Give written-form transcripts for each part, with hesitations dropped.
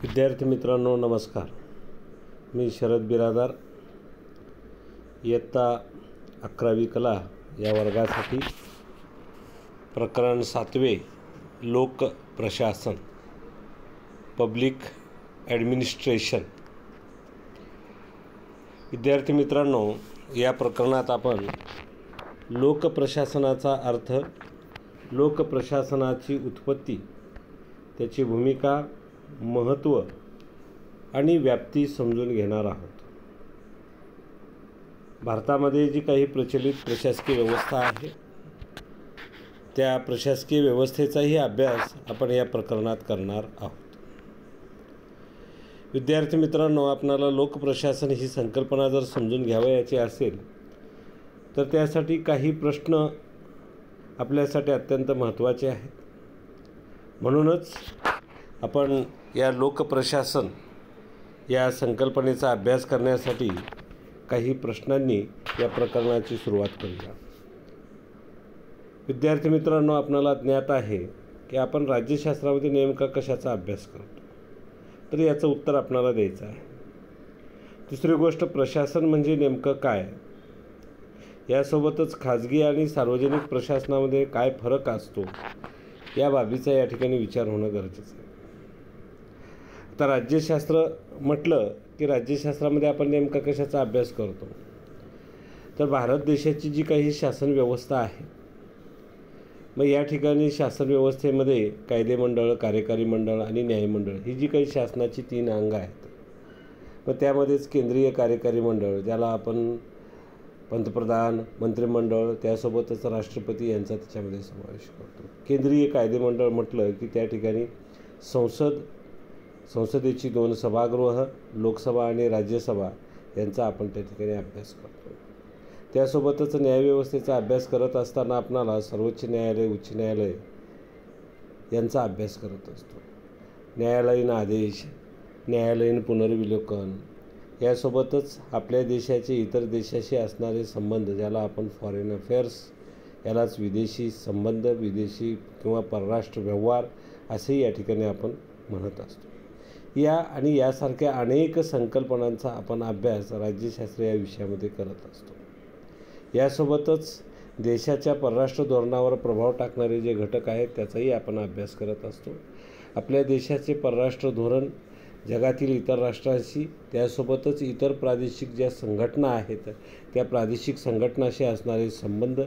विद्यार्थी मित्रांनो नमस्कार. मी शरद बिरादार इयत्ता 11वी कला या वर्गासाठी प्रकरण 7वे लोक प्रशासन पब्लिक ॲडमिनिस्ट्रेशन. विद्यार्थी मित्रांनो, या प्रकरणात आपण लोकप्रशासनाचा अर्थ, लोकप्रशासनाची उत्पत्ती, त्याची भूमिका, महत्त्व आणि व्याप्ती समजून घेणार आहोत. भारतामध्ये जी काही प्रचलित प्रशासकीय व्यवस्था आहे त्या प्रशासकीय व्यवस्थेचाही अभ्यास आपण या प्रकरणात करणार आहोत. विद्यार्थी मित्रांनो, आपणाला लोकप्रशासन ही संकल्पना जर समजून घ्यावयाची असेल तर त्यासाठी काही प्रश्न आपल्यासाठी अत्यंत महत्त्वाचे आहेत. म्हणूनच आपण या लोकप्रशासन या संकल्पनेचा अभ्यास करण्यासाठी काही प्रश्नांनी या प्रकरणाची सुरुवात करूया. विद्यार्थी मित्रांनो, आपणाला ज्ञात आहे की आपण राज्यशास्त्रामध्ये नेमका कशाचा अभ्यास करतो, तर याचं उत्तर आपणाला द्यायचं आहे. दुसरी गोष्ट, प्रशासन म्हणजे नेमकं काय, यासोबतच खाजगी आणि सार्वजनिक प्रशासनामध्ये काय फरक असतो या बाबीचा या ठिकाणी विचार होणं गरजेचं आहे. आता राज्यशास्त्र म्हटलं की राज्यशास्त्रामध्ये आपण नेमका कशाचा अभ्यास करतो, तर भारत देशाची जी काही शासन व्यवस्था आहे, मग या ठिकाणी शासन व्यवस्थेमध्ये कायदेमंडळ, कार्यकारी मंडळ आणि न्यायमंडळ ही जी काही शासनाची 3 अंग आहेत, मग त्यामध्येच केंद्रीय कार्यकारी मंडळ, ज्याला आपण पंतप्रधान, मंत्रिमंडळ, त्यासोबतच राष्ट्रपती यांचा त्याच्यामध्ये समावेश करतो. केंद्रीय कायदेमंडळ म्हटलं की त्या ठिकाणी संसदेची 2 सभागृह, लोकसभा आणि राज्यसभा यांचा आपण त्या ठिकाणी अभ्यास करतो. त्यासोबतच न्यायव्यवस्थेचा अभ्यास करत असताना आपणाला सर्वोच्च न्यायालय, उच्च न्यायालय यांचा अभ्यास करत असतो. न्यायालयीन आदेश, न्यायालयीन पुनर्विलोकन, यासोबतच आपल्या देशाचे इतर देशाशी असणारे संबंध, ज्याला आपण फॉरेन अफेअर्स, यालाच विदेशी संबंध, विदेशी किंवा परराष्ट्र व्यवहार असेही या ठिकाणी आपण म्हणत असतो. या आणि यासारख्या अनेक संकल्पनांचा आपण अभ्यास राज्यशास्त्र या विषयामध्ये करत असतो. यासोबतच देशाच्या परराष्ट्र धोरणावर प्रभाव टाकणारे जे घटक आहेत त्याचाही आपण अभ्यास करत असतो. आपल्या देशाचे परराष्ट्र धोरण जगातील इतर राष्ट्रांशी, त्यासोबतच इतर प्रादेशिक ज्या संघटना आहेत त्या प्रादेशिक संघटनाशी असणारे संबंध,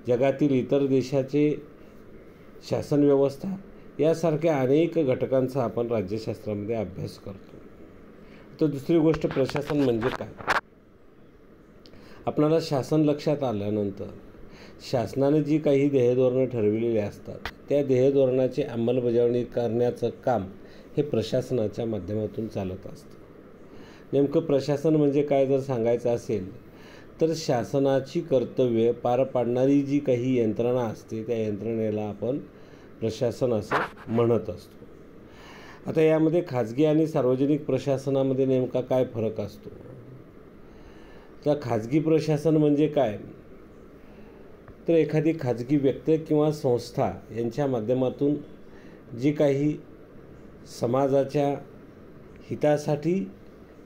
जगातील इतर देशाचे शासन व्यवस्था, यासारख्या अनेक घटकांचा आपण राज्यशास्त्रामध्ये अभ्यास करतो. तर दुसरी गोष्ट, प्रशासन म्हणजे काय. आपणाला शासन लक्षात आल्यानंतर शासनाने जी काही ध्येयधोरणं ठरविलेली असतात त्या ध्येयधोरणाची अंमलबजावणी करण्याचं काम हे प्रशासनाच्या माध्यमातून चालत असतं. नेमकं प्रशासन म्हणजे काय जर सांगायचं असेल तर शासनाची कर्तव्य पार पाडणारी जी काही यंत्रणा असते त्या यंत्रणेला आपण प्रशासन असं म्हणत असतो. आता यामध्ये खाजगी आणि सार्वजनिक प्रशासनामध्ये नेमका काय फरक असतो, तर खाजगी प्रशासन म्हणजे काय, तर एखादी खाजगी व्यक्ती किंवा संस्था यांच्या माध्यमातून जी काही समाजाच्या हितासाठी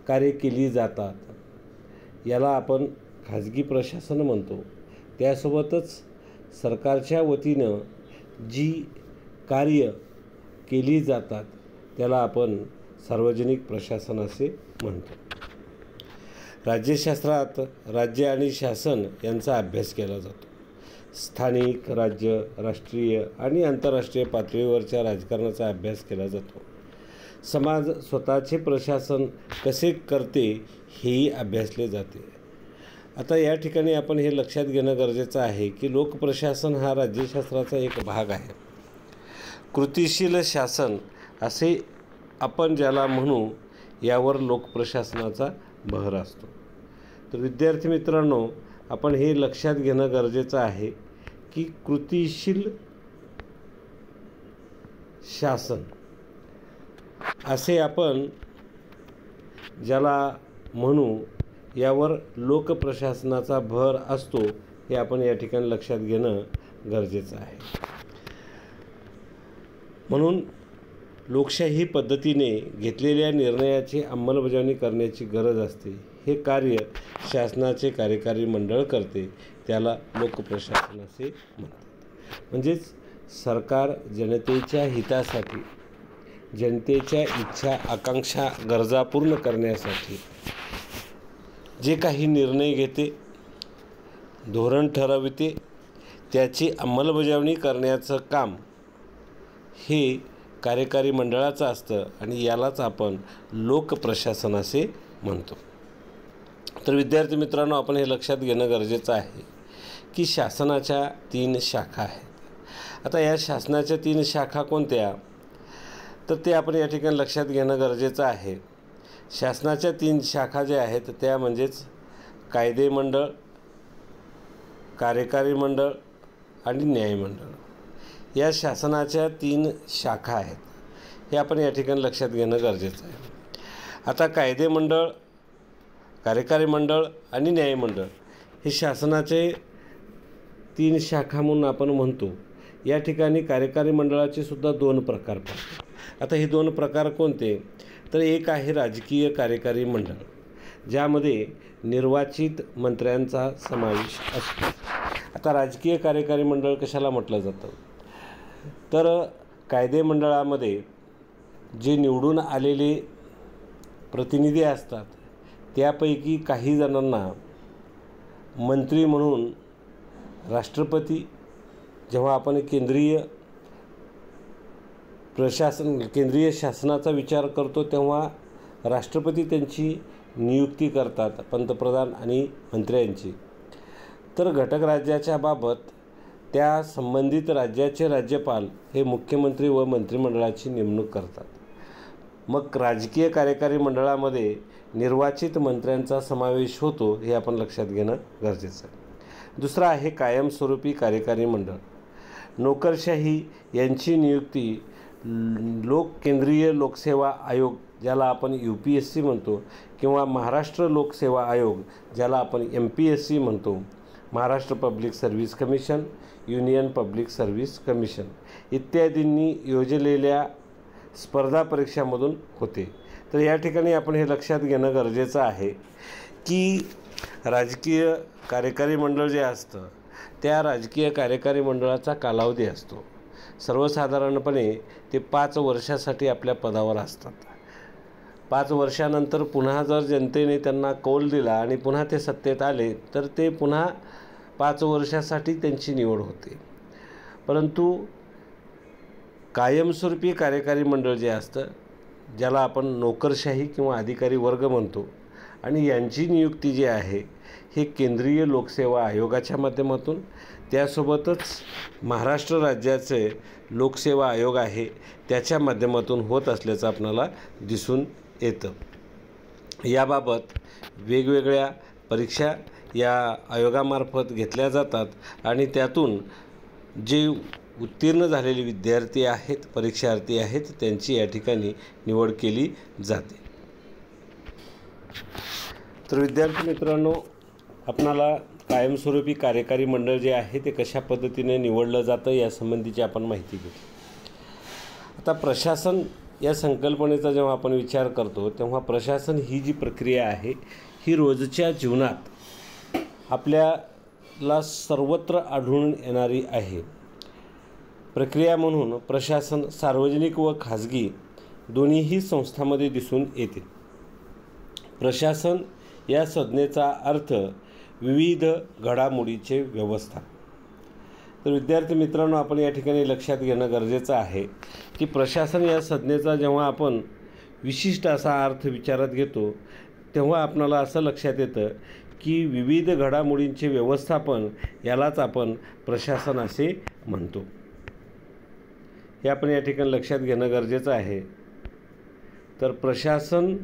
कार्य केली जातात याला आपण खाजगी प्रशासन म्हणतो. त्यासोबतच सरकारच्या वतीनं जी कार्य केली जातात त्याला आपण सार्वजनिक प्रशासन असे म्हणतो. राज्यशास्त्रात राज्य आणि शासन यांचा अभ्यास केला जातो. स्थानिक, राज्य, राष्ट्रीय आणि आंतरराष्ट्रीय पातळीवरच्या राजकारणाचा अभ्यास केला जातो. समाज स्वतःचे प्रशासन कसे करते हेही अभ्यासले जाते. आता या ठिकाणी आपण हे लक्षात घेणं गरजेचं आहे की लोकप्रशासन हा राज्यशास्त्राचा एक भाग आहे. कृतिशील शासन असे आपण ज्याला म्हणू, यावर लोकप्रशासनाचा भर असतो. तर विद्यार्थी मित्रांनो, आपण हे लक्षात घेणं गरजेचं आहे की कृतिशील शासन असे आपण ज्याला म्हणू यावर लोकप्रशासनाचा भर असतो, हे आपण या ठिकाणी लक्षात घेणं गरजेचं आहे. म्हणून लोकशाही पद्धतीने घेतलेल्या निर्णयाची अंमलबजावणी करण्याची गरज असते. हे कार्य शासनाचे कार्यकारी मंडळ करते. त्याला लोकप्रशासन असे म्हणतात. म्हणजेच सरकार जनतेच्या हितासाठी, जनतेच्या इच्छा, आकांक्षा, गरजा पूर्ण करण्यासाठी जे काही निर्णय घेते, धोरण ठरविते, त्याची अंमलबजावणी करण्याचं काम हे कार्यकारी मंडळाचं असतं आणि यालाच आपण लोकप्रशासन असे म्हणतो. तर विद्यार्थी मित्रांनो, आपण हे लक्षात घेणं गरजेचं आहे की शासनाच्या 3 शाखा आहेत. आता या शासनाच्या 3 शाखा कोणत्या, तर ते आपण या ठिकाणी लक्षात घेणं गरजेचं आहे. शासनाच्या 3 शाखा ज्या आहेत त्या म्हणजेच कायदे मंडळ, कार्यकारी मंडळ आणि न्यायमंडळ. या शासनाच्या 3 शाखा आहेत. हे आपण या ठिकाणी लक्षात घेणं गरजेचं आहे. आता कायदे मंडळ, कार्यकारी मंडळ आणि न्यायमंडळ हे शासनाचे 3 शाखा म्हणून आपण म्हणतो. या ठिकाणी कार्यकारी मंडळाचे सुद्धा 2 प्रकार पडतात. आता हे 2 प्रकार कोणते, तर एक आहे राजकीय कार्यकारी मंडळ, ज्यामध्ये निर्वाचित मंत्र्यांचा समावेश असतो. आता राजकीय कार्यकारी मंडळ कशाला म्हटलं जातं, तर कायदे मंडळामध्ये जे निवडून आलेले प्रतिनिधी असतात त्यापैकी काही जणांना मंत्री म्हणून राष्ट्रपती, जेव्हा आपण केंद्रीय शासनाचा विचार करतो तेव्हा राष्ट्रपती त्यांची नियुक्ती करतात, पंतप्रधान आणि मंत्र्यांची. तर घटक राज्याच्या बाबत त्या संबंधित राज्याचे राज्यपाल हे मुख्यमंत्री व मंत्रिमंडळाची नेमणूक करतात. मग राजकीय कार्यकारी मंडळामध्ये निर्वाचित मंत्र्यांचा समावेश होतो, हे आपण लक्षात घेणं गरजेचं आहे. दुसरा आहे कायमस्वरूपी कार्यकारी मंडळ. नोकरशाही यांची नियुक्ती केंद्रीय लोकसेवा आयोग, ज्याला आपण UPSC म्हणतो, किंवा महाराष्ट्र लोकसेवा आयोग, ज्याला आपण MPSC म्हणतो, Maharashtra public service commission, union public service commission इत्यादींनी योजलेल्या स्पर्धा परीक्षांमधून होते. तर या ठिकाणी आपण हे लक्षात घेणं गरजेचं आहे की राजकीय कार्यकारी मंडळ जे असतं त्या राजकीय कार्यकारी मंडळाचा कालावधी असतो. सर्वसाधारणपणे ते 5 वर्षासाठी आपल्या पदावर असतात. 5 वर्षानंतर पुन्हा जर जनतेने त्यांना कौल दिला आणि पुन्हा ते सत्तेत आले तर ते पुन्हा 5 वर्षासाठी त्यांची निवड होते. परंतु कायमस्वरूपी कार्यकारी मंडळ जे असतं, ज्याला आपण नोकरशाही किंवा अधिकारी वर्ग म्हणतो, आणि यांची नियुक्ती जी आहे हे केंद्रीय लोकसेवा आयोगाच्या माध्यमातून, त्यासोबतच महाराष्ट्र राज्याचे लोकसेवा आयोग आहे त्याच्या माध्यमातून होत असल्याचं आपल्याला दिसून येतं. याबाबत वेगवेगळ्या परीक्षा या आयोगामार्फत घेतल्या जातात आणि त्यातून जे उत्तीर्ण झालेले विद्यार्थी आहेत, परीक्षार्थी आहेत, त्यांची या ठिकाणी निवड केली जाते. तर विद्यार्थी मित्रांनो, आपणाला कायमस्वरूपी कार्यकारी मंडळ जे आहे ते कशा पद्धतीने निवडलं जातं यासंबंधीची आपण माहिती घेतली. आता प्रशासन या संकल्पनेचा जेव्हा आपण विचार करतो तेव्हा प्रशासन ही जी प्रक्रिया आहे ही रोजच्या जीवनात आपल्याला सर्वत्र आढळून येणारी आहे. प्रक्रिया म्हणून प्रशासन सार्वजनिक व खाजगी दोन्हीही संस्थांमध्ये दिसून येते. प्रशासन या संज्ञेचा अर्थ विविध घडामोडीचे व्यवस्था. तर विद्यार्थी मित्रांनो, आपण या ठिकाणी लक्षात घेणं गरजेचं आहे की प्रशासन या संज्ञेचा जेव्हा आपण विशिष्ट असा अर्थ विचारात घेतो तेव्हा आपणाला असं लक्षात येतं की विविध घडामोडींचे व्यवस्थापन यालाच आपण प्रशासन असे म्हणतो. हे आपण या ठिकाणी लक्षात घेणं गरजेचं आहे. तर प्रशासन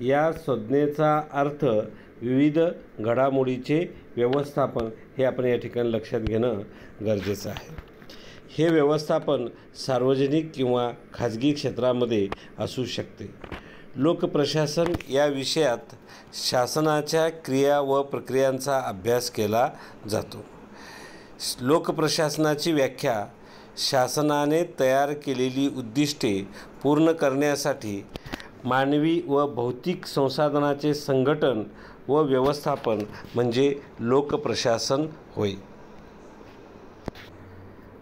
या संज्ञेचा अर्थ विविध घडामोडीचे व्यवस्थापन हे आपण या ठिकाणी लक्षात घेणं गरजेचं आहे. हे व्यवस्थापन सार्वजनिक किंवा खाजगी क्षेत्रामध्ये असू शकते. लोकप्रशासन या विषयात शासनाच्या क्रिया व प्रक्रियांचा अभ्यास केला जातो. लोकप्रशासनाची व्याख्या शासनाने तयार केलेली उद्दिष्टे पूर्ण करण्यासाठी मानवी व भौतिक संसाधनाचे संघटन व व्यवस्थापन म्हणजे लोकप्रशासन होय.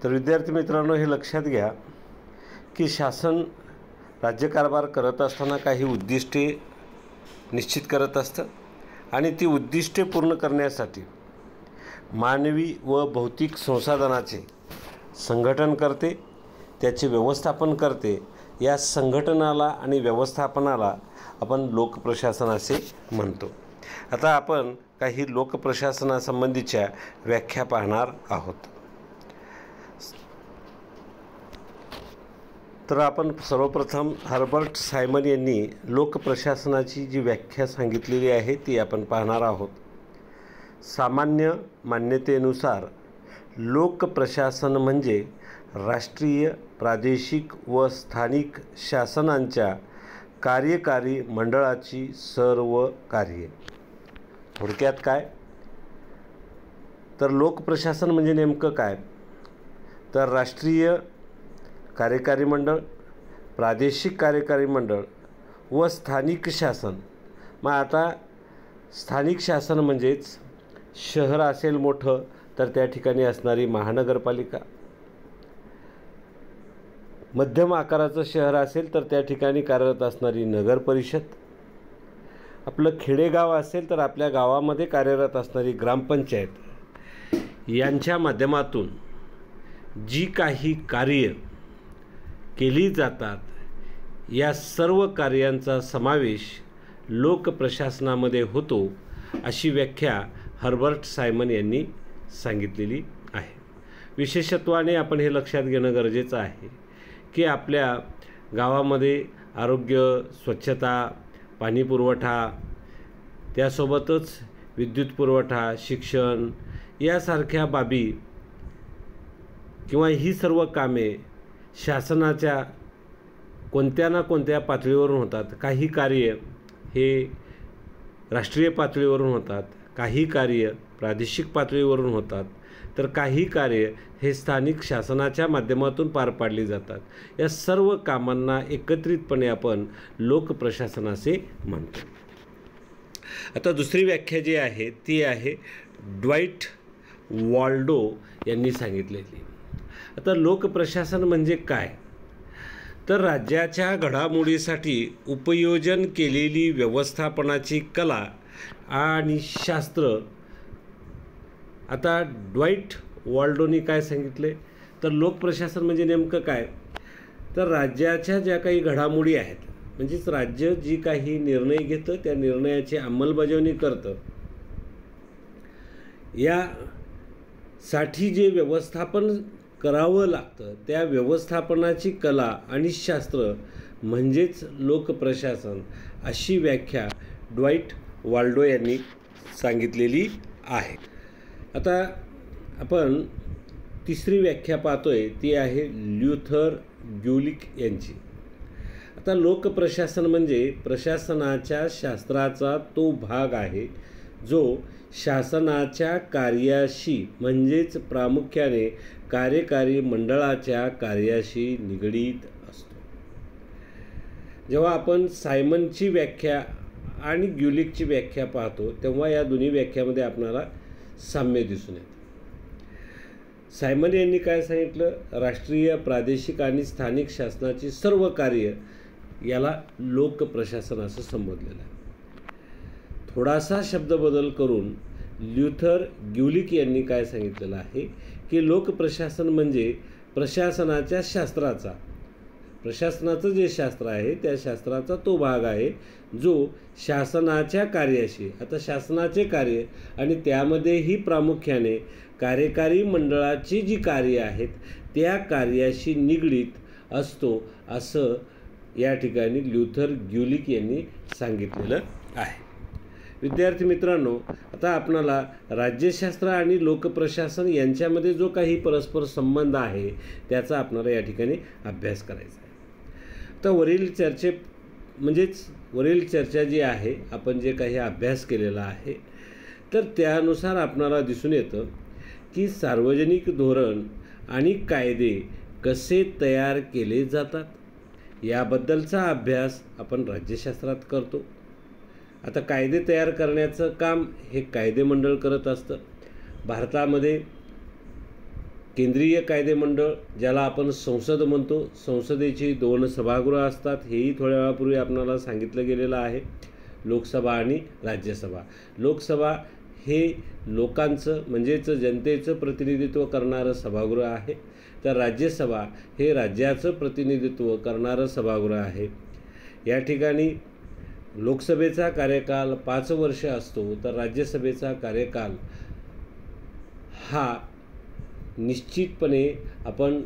तर विद्यार्थी मित्रांनो, हे लक्षात घ्या की शासन राज्यकारभार करत असताना काही उद्दिष्टे निश्चित करत असतं आणि ती उद्दिष्टे पूर्ण करण्यासाठी मानवी व भौतिक संसाधनाचे संघटन करते, त्याचे व्यवस्थापन करते. या संघटनाला आणि व्यवस्थापनाला आपण लोकप्रशासन असे म्हणतो. आता आपण काही लोकप्रशासनासंबंधीच्या व्याख्या पाहणार आहोत. तर आपण सर्वप्रथम हर्बर्ट सायमन यांनी लोकप्रशासनाची जी व्याख्या सांगितलेली आहे ती आपण पाहणार आहोत. सामान्य मान्यतेनुसार लोकप्रशासन म्हणजे राष्ट्रीय, प्रादेशिक व स्थानिक शासनांच्या कार्यकारी मंडळाची सर्व कार्ये. थोडक्यात काय, तर लोकप्रशासन म्हणजे नेमकं काय, तर राष्ट्रीय कार्यकारी मंडळ, प्रादेशिक कार्यकारी मंडळ व स्थानिक शासन. मग आता स्थानिक शासन म्हणजेच शहर असेल मोठं तर त्या ठिकाणी असणारी महानगरपालिका, मध्यम आकाराचं शहर असेल तर त्या ठिकाणी कार्यरत असणारी नगर परिषद, आपलं खेडेगाव असेल तर आपल्या गावामध्ये कार्यरत असणारी ग्रामपंचायत, यांच्या माध्यमातून जी काही कार्य केली जातात या सर्व कार्यांचा समावेश लोकप्रशासनामध्ये होतो, अशी व्याख्या हर्बर्ट सायमन यांनी सांगितलेली आहे. विशेषत्वाने आपण हे लक्षात घेणं गरजेचं आहे की आपल्या गावामध्ये आरोग्य, स्वच्छता, पाणीपुरवठा, त्यासोबतच विद्युत पुरवठा, शिक्षण यासारख्या बाबी किंवा ही सर्व कामे शासनाच्या कोणत्या ना कोणत्या पातळीवरून होतात. काही कार्य हे राष्ट्रीय पातळीवरून होतात, काही कार्य प्रादेशिक पातळीवरून होतात, तर काही कार्य हे स्थानिक शासनाच्या माध्यमातून पार पाडली जातात. या सर्व कामांना एकत्रितपणे आपण लोकप्रशासन असे म्हणतो. आता दुसरी व्याख्या जी आहे ती आहे ड्वाइट वॉल्डो यांनी सांगितलेली. आता लोकप्रशासन म्हणजे काय, तर राज्याच्या घडामोडीसाठी उपयोजन केलेली व्यवस्थापनाची कला आणि शास्त्र. आता ड्वाइट वॉल्डोनी काय सांगितले, तर लोकप्रशासन म्हणजे नेमकं काय, तर राज्याच्या ज्या काही घडामोडी आहेत, म्हणजेच राज्य जी काही निर्णय घेतं त्या निर्णयाची अंमलबजावणी करतं, यासाठी जे व्यवस्थापन करावं लागतं त्या व्यवस्थापनाची कला आणि शास्त्र म्हणजेच लोकप्रशासन, अशी व्याख्या ड्वाइट वॉल्डो यांनी सांगितलेली आहे. आता आपण तिसरी व्याख्या पाहतोय ती आहे ल्युथर ग्युलिक यांची. आता लोकप्रशासन म्हणजे प्रशासनाच्या शास्त्राचा तो भाग आहे जो शासनाच्या कार्याशी म्हणजेच प्रामुख्याने कार्यकारी मंडळाच्या कार्याशी निगडीत असतो. जेव्हा आपण सायमनची व्याख्या आणि ग्युलिकची व्याख्या पाहतो तेव्हा या दोन्ही व्याख्यामध्ये आपल्याला साम्य दिसून येतं. सायमन यांनी काय सांगितलं, राष्ट्रीय, प्रादेशिक आणि स्थानिक शासनाची सर्व कार्य याला लोकप्रशासन असं संबोधलेलं आहे. थोडासा शब्दबदल करून ल्युथर ग्युलिक यांनी काय सांगितलेलं आहे की लोकप्रशासन म्हणजे प्रशासनाच्या शास्त्राचा, प्रशासनाचं जे शास्त्र आहे त्या शास्त्राचा तो भाग आहे जो शासनाच्या कार्याशी, आता शासनाचे कार्य आणि त्यामध्येही प्रामुख्याने कार्यकारी मंडळाची जी कार्य आहेत त्या कार्याशी निगडीत असतो, असं या ठिकाणी ल्युथर ग्युलिक यांनी सांगितलेलं आहे. विद्यार्थी मित्रांनो, आता आपणाला राज्यशास्त्र आणि लोकप्रशासन यांच्यामध्ये जो काही परस्पर संबंध आहे त्याचा आपणाला या ठिकाणी अभ्यास करायचा आहे. तर वरील चर्चा जी आहे, आपण जे काही अभ्यास केलेला आहे तर त्यानुसार आपणाला दिसून येतं की सार्वजनिक धोरण आणि कायदे कसे तयार केले जातात याबद्दलचा अभ्यास आपण राज्यशास्त्रात करतो. आता कायदे तयार करण्याचं काम हे कायदेमंडळ करत असतं. भारतामध्ये केंद्रीय कायदेमंडळ, ज्याला आपण संसद म्हणतो, संसदेची 2 सभागृह असतात. हेही थोड्या वेळापूर्वी आपणाला सांगितलं गेलेलं आहे. लोकसभा आणि राज्यसभा. लोकसभा हे लोकांचं म्हणजेच जनतेचं प्रतिनिधित्व करणारं सभागृह आहे, तर राज्यसभा हे राज्याचं प्रतिनिधित्व करणारं सभागृह आहे. या ठिकाणी लोकसभेचा कार्यकाल 5 वर्ष असतो, तर राज्यसभेचा कार्यकाल हा निश्चितपणे आपण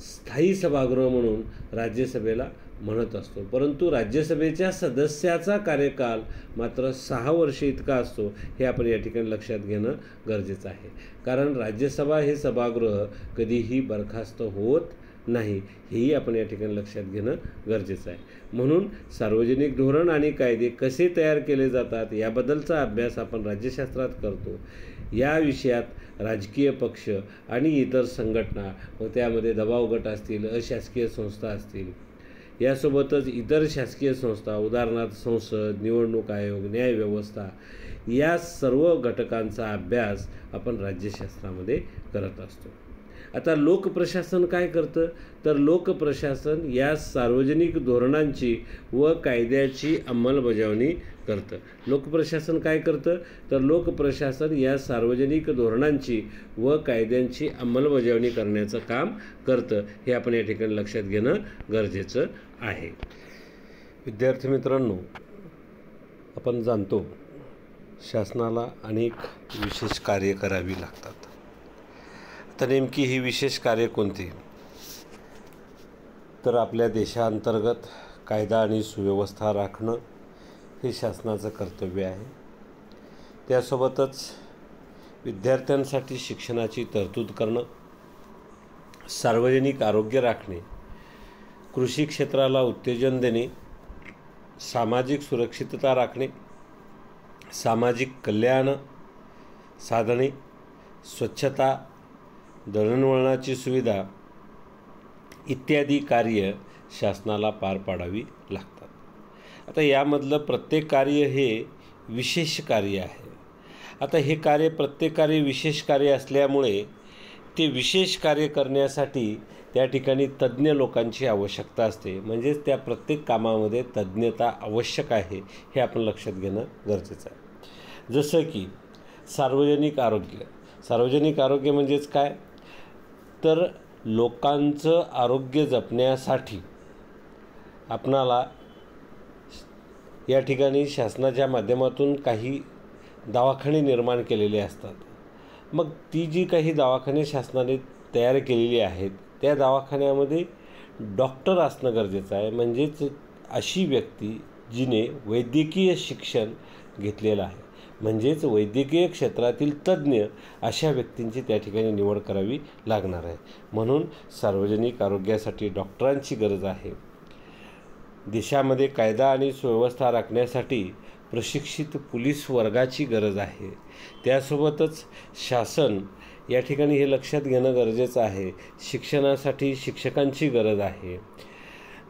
स्थायी सभागृह म्हणून राज्यसभेला म्हणत असतो. परंतु राज्यसभेच्या सदस्याचा कार्यकाल मात्र 6 वर्षे इतका असतो. हे आपण या ठिकाणी लक्षात घेणं गरजेचं आहे, कारण राज्यसभा हे सभागृह कधीही बरखास्त होत नाही, हेही आपण या ठिकाणी लक्षात घेणं गरजेचं आहे. म्हणून सार्वजनिक धोरण आणि कायदे कसे तयार केले जातात याबद्दलचा अभ्यास आपण राज्यशास्त्रात करतो. या विषयात राजकीय पक्ष आणि इतर संघटना व त्यामध्ये दबाव गट असतील, अशासकीय संस्था असतील, यासोबतच इतर शासकीय संस्था, उदाहरणार्थ संसद, निवडणूक आयोग, न्यायव्यवस्था, या सर्व घटकांचा अभ्यास आपण राज्यशास्त्रामध्ये करत असतो. आता लोकप्रशासन काय करतं, तर लोकप्रशासन या सार्वजनिक धोरणांची व कायद्याची अंमलबजावणी करतं. लोकप्रशासन काय करतं, तर लोकप्रशासन या सार्वजनिक धोरणांची व कायद्यांची अंमलबजावणी करण्याचं काम करतं. हे आपण या ठिकाणी लक्षात घेणं गरजेचं आहे. विद्यार्थी मित्रांनो, आपण जाणतो शासनाला अनेक विशेष कार्य करावी लागतात. तर नेमकी ही विशेष कार्य कोणती, तर आपल्या देशांतर्गत कायदा आणि सुव्यवस्था राखणं हे शासनाचं कर्तव्य आहे. त्यासोबतच विद्यार्थ्यांसाठी शिक्षणाची तरतूद करणं, सार्वजनिक आरोग्य राखणे, कृषी क्षेत्राला उत्तेजन देणे, सामाजिक सुरक्षितता राखणे, सामाजिक कल्याण साधणे, स्वच्छता, दळणवळणाची सुविधा इत्यादी कार्य शासनाला पार पाडावी लागतात. आता यामधलं प्रत्येक कार्य हे विशेष कार्य आहे. आता हे कार्य प्रत्येक कार्य विशेष कार्य असल्यामुळे ते विशेष कार्य करण्यासाठी त्या ठिकाणी तज्ज्ञ लोकांची आवश्यकता असते. म्हणजेच त्या प्रत्येक कामामध्ये तज्ज्ञता आवश्यक आहे, हे आपण लक्षात घेणं गरजेचं आहे. जसं की सार्वजनिक आरोग्य. सार्वजनिक आरोग्य म्हणजेच काय, तर लोकांचं आरोग्य जपण्यासाठी आपणाला या ठिकाणी शासनाच्या माध्यमातून काही दवाखाने निर्माण केलेले असतात. मग ती जी काही दवाखाने शासनाने तयार केलेली आहेत, त्या दवाखान्यामध्ये डॉक्टर असणं गरजेचं आहे. म्हणजेच अशी व्यक्ती जिने वैद्यकीय शिक्षण घेतलेलं आहे, म्हणजेच वैद्यकीय क्षेत्रातील तज्ज्ञ अशा व्यक्तींची त्या ठिकाणी निवड करावी लागणार आहे. म्हणून सार्वजनिक आरोग्यासाठी डॉक्टरांची गरज आहे. देशामध्ये कायदा आणि सुव्यवस्था राखण्यासाठी प्रशिक्षित पोलीस वर्गाची गरज आहे. त्यासोबतच शासन या ठिकाणी हे लक्षात घेणं गरजेचं आहे, शिक्षणासाठी शिक्षकांची गरज आहे.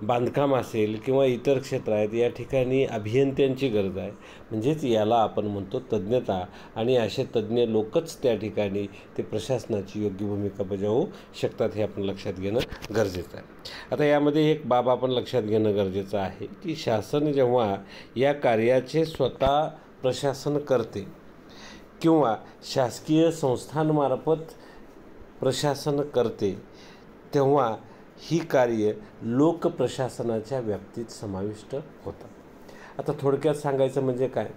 बांधकाम असेल किंवा इतर क्षेत्र आहेत, या ठिकाणी अभियंत्यांची गरज आहे. म्हणजेच याला आपण म्हणतो तज्ज्ञता, आणि असे तज्ज्ञ लोकच त्या ठिकाणी ते प्रशासनाची योग्य भूमिका बजावू शकतात, हे आपण लक्षात घेणं गरजेचं आहे. आता यामध्ये एक बाब आपण लक्षात घेणं गरजेचं आहे की शासन जेव्हा या कार्याचे स्वतः प्रशासन करते किंवा शासकीय संस्थांमार्फत प्रशासन करते, तेव्हा ही कार्य लोकप्रशासनाच्या व्याप्तीत समाविष्ट होतात. आता थोडक्यात सांगायचं म्हणजे काय,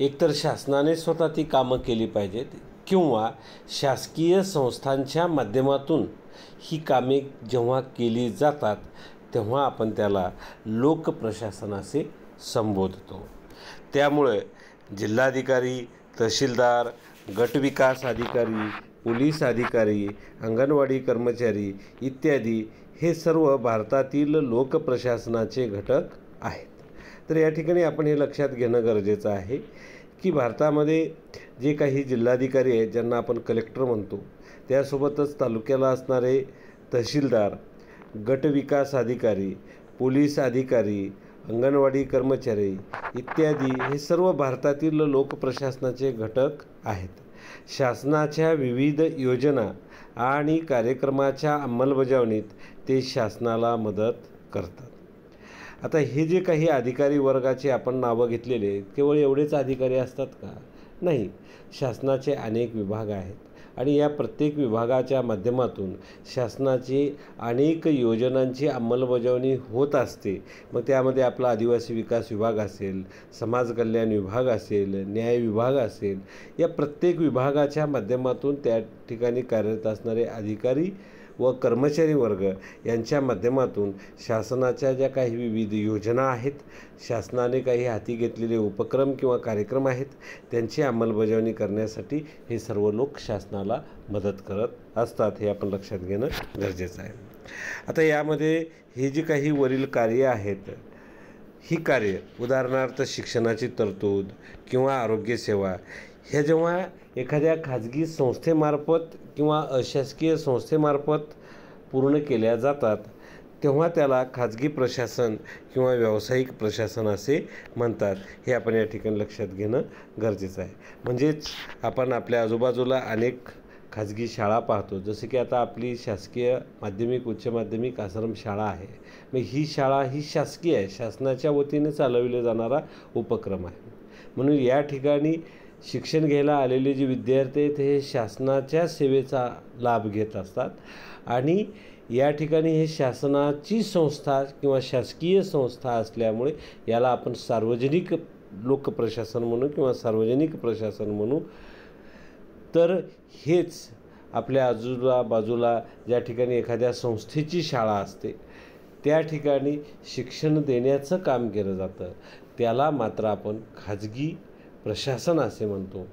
एकतर शासनाने स्वतः ती कामं केली पाहिजेत किंवा शासकीय संस्थांच्या माध्यमातून ही कामे जेव्हा केली जातात तेव्हा आपण त्याला लोकप्रशासन असे संबोधतो. त्यामुळे जिल्हाधिकारी, तहसीलदार, गटविकास अधिकारी, पोलीस अधिकारी, अंगणवाडी कर्मचारी इत्यादी हे सर्व भारतातील लोकप्रशासनाचे घटक आहेत. तर या ठिकाणी आपण हे लक्षात घेणं गरजेचं आहे की भारतामध्ये जे काही जिल्हाधिकारी आहेत, ज्यांना आपण कलेक्टर म्हणतो, त्यासोबतच तालुक्याला असणारे तहसीलदार, गट विकास अधिकारी, पोलीस अधिकारी, अंगणवाडी कर्मचारी इत्यादी हे सर्व भारतातील लोकप्रशासनाचे घटक आहेत. शासनाच्या विविध योजना आणि कार्यक्रमाच्या अंमलबजावणीत ते शासनाला मदत करतात. आता हे जे काही अधिकारी वर्गाचे आपण नावं घेतलेले केवळ एवढेच अधिकारी असतात का? नाही. शासनाचे अनेक विभाग आहेत आणि या प्रत्येक विभागाच्या माध्यमातून शासनाची अनेक योजनांची अंमलबजावणी होत असते. मग त्यामध्ये आपला आदिवासी विकास विभाग असेल, समाज कल्याण विभाग असेल, न्याय विभाग असेल, या प्रत्येक विभागाच्या माध्यमातून त्या ठिकाणी कार्यरत असणारे अधिकारी व कर्मचारी वर्ग यांच्या माध्यमातून शासनाच्या ज्या काही विविध योजना आहेत, शासनाने काही हाती घेतलेले उपक्रम किंवा कार्यक्रम आहेत, त्यांची अंमलबजावणी करण्यासाठी हे सर्व लोक शासनाला मदत करत असतात. हे आपण लक्षात घेणं गरजेचं आहे. आता यामध्ये हे जी काही वरील कार्य आहेत, ही कार्य उदाहरणार्थ शिक्षणाची तरतूद किंवा आरोग्यसेवा ह्या जेव्हा एखाद्या खाजगी संस्थेमार्फत किंवा अशासकीय संस्थेमार्फत पूर्ण केल्या जातात तेव्हा त्याला खाजगी प्रशासन किंवा व्यावसायिक प्रशासन असे म्हणतात. हे आपण या ठिकाणी लक्षात घेणं गरजेचं आहे. म्हणजेच आपण आपल्या आजूबाजूला अनेक खाजगी शाळा पाहतो, जसे की आता आपली शासकीय माध्यमिक उच्च माध्यमिक आश्रमशाळा आहे. मग ही शाळा ही शासकीय आहे, शासनाच्या वतीने चालविला जाणारा उपक्रम आहे. म्हणून या ठिकाणी शिक्षण घ्यायला आलेले जे विद्यार्थी आहेत हे शासनाच्या सेवेचा लाभ घेत असतात आणि या ठिकाणी हे शासनाची संस्था किंवा शासकीय संस्था असल्यामुळे याला आपण सार्वजनिक लोकप्रशासन म्हणू किंवा सार्वजनिक प्रशासन म्हणू. तर हेच आपल्या आजूबाजूला ज्या ठिकाणी एखाद्या संस्थेची शाळा असते त्या ठिकाणी शिक्षण देण्याचं काम केलं जातं, त्याला मात्र आपण खाजगी प्रशासन असे म्हणतो.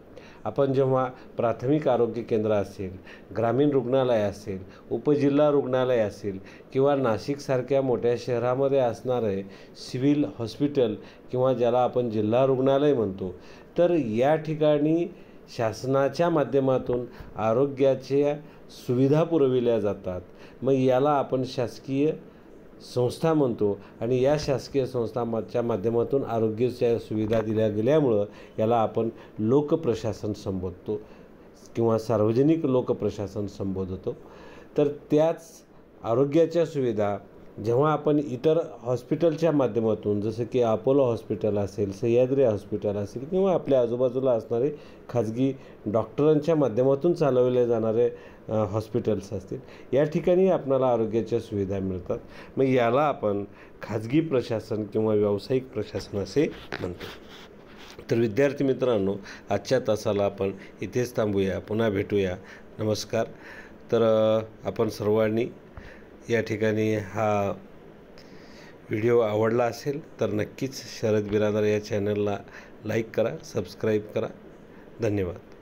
आपण जेव्हा प्राथमिक आरोग्य केंद्र असेल, ग्रामीण रुग्णालय असेल, उपजिल्हा रुग्णालय असेल किंवा नाशिकसारख्या मोठ्या शहरामध्ये असणारे सिव्हिल हॉस्पिटल किंवा ज्याला आपण जिल्हा रुग्णालय म्हणतो, तर या ठिकाणी शासनाच्या माध्यमातून आरोग्याच्या सुविधा पुरविल्या जातात. मग याला आपण शासकीय संस्था म्हणतो आणि या शासकीय संस्थांच्या माध्यमातून आरोग्याच्या सुविधा दिल्या गेल्यामुळं याला आपण लोकप्रशासन संबोधतो किंवा सार्वजनिक लोकप्रशासन संबोधतो. तर त्याच आरोग्याच्या सुविधा जेव्हा आपण इतर हॉस्पिटलच्या माध्यमातून जसं की अपोलो हॉस्पिटल असेल, सह्याद्री हॉस्पिटल असेल किंवा आपल्या आजूबाजूला असणारे खाजगी डॉक्टरांच्या माध्यमातून चालवले जाणारे हॉस्पिटल्स असतील, या ठिकाणी आपल्याला आरोग्याच्या सुविधा मिळतात. मग याला आपण खाजगी प्रशासन किंवा व्यावसायिक प्रशासन असे म्हणतो. तर विद्यार्थी मित्रांनो, आजच्या तासाला आपण इथेच थांबूया. पुन्हा भेटूया. नमस्कार. तर आपण सर्वांनी या ठिकाणी हा व्हिडिओ आवडला असेल तर नक्कीच शरद बिरादर या चॅनलला लाईक करा, सबस्क्राईब करा. धन्यवाद.